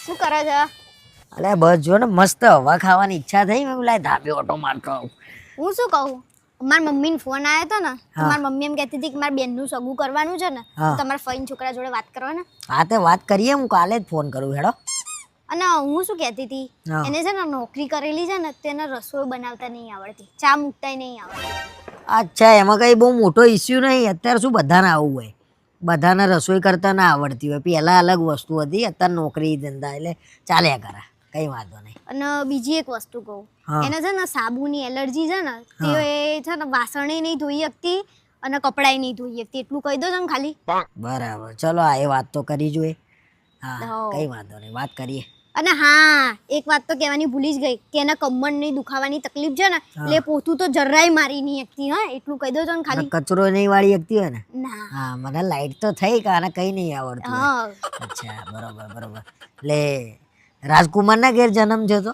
શું કરે છે? અલે બસ જો ને મસ્ત હવા ખાવાની ઈચ્છા થઈ મેં લાય ધાબે ઓટો મારતો આવું. હું શું કહું, મારા મમ્મીને ફોન આવ્યો હતો ને તો હા. મારી મમ્મી એમ કહેતી હતી કે મારા બેનનું સગું કરવાનું છે ને હા. તો તમારા ફઈન છોકરા જોડે વાત કરવાના. હા તે વાત કરીએ હું કાલે જ ફોન કરું હેડો. અને હું શું કહેતી હતી, હા. એને છે ને નોકરી કરેલી છે ને તેને રસોઈ બનાવતા નહીં આવડતી, ચા મૂકતાય નહીં આવડતી. અચ્છા એમાં કઈ બહુ મોટો ઇસ્યુ નહીં. અત્યારે શું બધાને આવું હોય, બધાને રસોઈ કરતા ના આવડતી હોય. પહેલા અલગ વસ્તુ હતી, અત્યારે નોકરી ધંધા એટલે ચાલ્યા કરે, કઈ વાંધો નહીં. અને બીજી એક વસ્તુ કહું, હા. એને છે ને સાબુની એલર્જી છે ને તે એ છે ને વાસણે નહીં ધોઈ શકતી અને કપડાય નહીં ધોઈ શકતી, એટલું કહી દો ને ખાલી. બરાબર ચલો આ એ વાત તો કરી જોઈએ. હા હો. કઈ વાંધો નહીં વાત કરીએ. અને હા એક વાત તો કહેવાની ભૂલી જ ગઈ કે એના કમરની દુખાવાની તકલીફ છે ને એટલે એ પોતું તો જરાય મારી નહીં શકતી. હા એટલું કહી દો છો ને ખાલી. કચરો નહીં વાળી શકતી હોય ને. ના. હા મને લાઈટ તો થઈ કે આને કઈ નહીં આવડતું હોય. હા અચ્છા બરોબર બરોબર. એટલે રાજકુમાર ના ઘેર જન્મ છે તો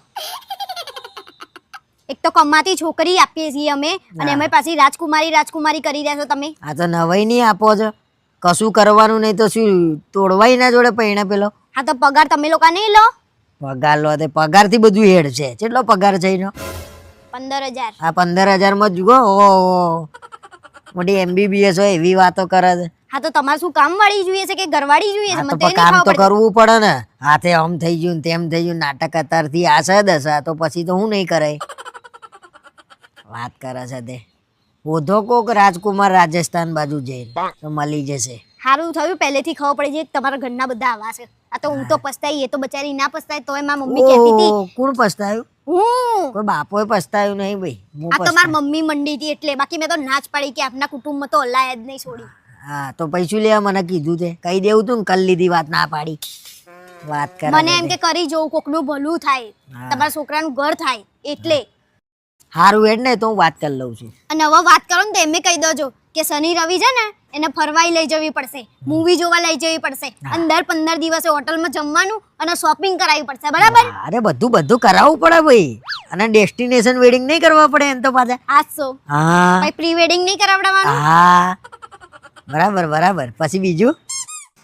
એક તો કમાતી છોકરી આપીએ છીએ અમે અને એમાં પાછી રાજકુમારી કરી રહ્યા છો તમે. આ તો નવાઈ નહીં આપો છો. કશું કરવાનું નહીં તો શું તોડવાય ના જોડે પૈણા પેલો. હા તો પગાર તમે લોકો નહીં લો? પગાર લો તે પગાર થી બધું હેડ છે. કેટલો પગાર છે એનો? 15,000. આ 15,000 માં જુઓ ઓહો મોટી MBBS હોય એવી વાતો કરે છે. હા તો તમારે શું કામ વાળી જોઈએ છે કે ઘરવાળી જોઈએ છે? આ મને તો તો એ નહીં કામ ખબર તો પડતી. કરવું પડે ને. હાથે આમ થઈ ગયું ને તેમ થઈ ગયું નાટક અત્યારથી આ છે દશા તો પછી તો હું નહીં કરાય. વાત કરે છે તે ઓધો કોક રાજકુમાર રાજસ્થાન બાજુ જઈને તો મળી જશે. સારું થયું પહેલેથી ખબર પડી જાય કે તમારા ઘરના બધા આવા છે. આ તો હું તો પસ્તાઈ, એ તો બચારી ના પસ્તાય તોય મારી મમ્મી કહેતી હતી. ઓહો, કોણ પસ્તાયું? હું કોઈ બાપોએ પસ્તાયું નહીં ભાઈ. હું આ તો પસ્તાયું. મારી મમ્મી મંડી હતી એટલે, બાકી મેં તો ના જ પાડી કે આપના કુટુંબમાં તો હલાય જ નહીં છોડી. હા તો પૈસું લેવા મને કીધું તે કહી દેવું તું ને કલ લીધી વાત ના પાડી. વાત કરે મને છે એમ તે. કે કરી જોઉં કોકનું ભલું થાય, હા. તમારા છોકરાનું ઘર થાય એટલે. હારું હેડ ને તો હું વાત કરી લઉં છું. અને હવે વાત કરો ને તો એમે કહી દેજો કે શનિ રવિ છે ને એને ફરવાઈ લઈ જવી પડશે, મૂવી જોવા લઈ જવી પડશે, અંદર 15 દિવસે હોટલમાં જમવાનું અને શોપિંગ કરાવવી પડશે, બરાબર? અરે બધું કરાવવું પડે ભાઈ. અને ડેસ્ટિનેશન વેડિંગ નહીં કરવા પડે એમ તો પાછા. આજ હા ભાઈ પ્રી વેડિંગ નહીં કરાવડાવવાનું. હા બરાબર બરાબર. પછી બીજું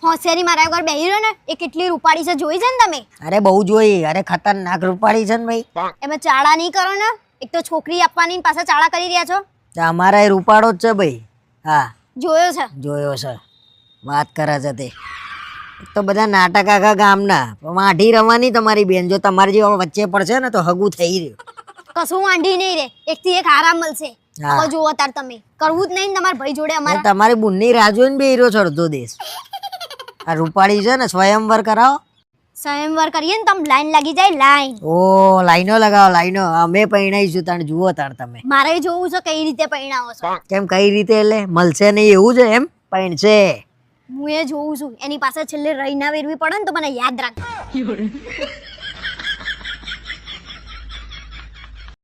હોશિયારી મારા વગર બેહી રહ્યો ને એ કેટલી રૂપાળી છે જોઈ છે ને તમે? અરે બહુ જોઈ. અરે ખતરનાક રૂપાળી છે ને ભાઈ. એમાં ચાળા નહીં કરો ને, એક તો છોકરી આપવાની ને પાછા ચાળા કરી રહ્યા છો. તો અમારા એ રૂપાળો જ છે ભાઈ. હા જોયો છે. જોયો છે. વાત કરે છે તે. એક તો બધા નાટક આખા ગામના વાઢી રવાની તમારી બેન. જો તમારી જેવા વચ્ચે પડશે ને તો હગું થઈ રહ્યું. કશું વાંઢી નહીં રે, એકથી એક આરામ મળશે. હા. હવે જુઓ તાર તમે કરવું જ નહીં ને તમારા ભાઈ જોડે એ અમારા. તમારી બુનની રાહ જોઈને બે હીરો ચડતો દેશ. આ રૂપાળી છે ને સ્વયંવર કરાવો. સ્વયંવર કરીએ ને તમે લાઈન લાગી જાય લાઈન. ઓ લાઈનો લગાવો લાઈનો. અમે પૈણાઈશું તાણ જુઓ તાણ તમે. મારે જોવું છે કઈ રીતે પૈણાવો છો. કેમ કઈ રીતે એટલે મળશે નહીં એવું છે એમ? પૈણશે. હું એ જોઉં છું, એની પાસે છેલ્લે રહી ના વેરવી પડે ને તો મને યાદ રાખ.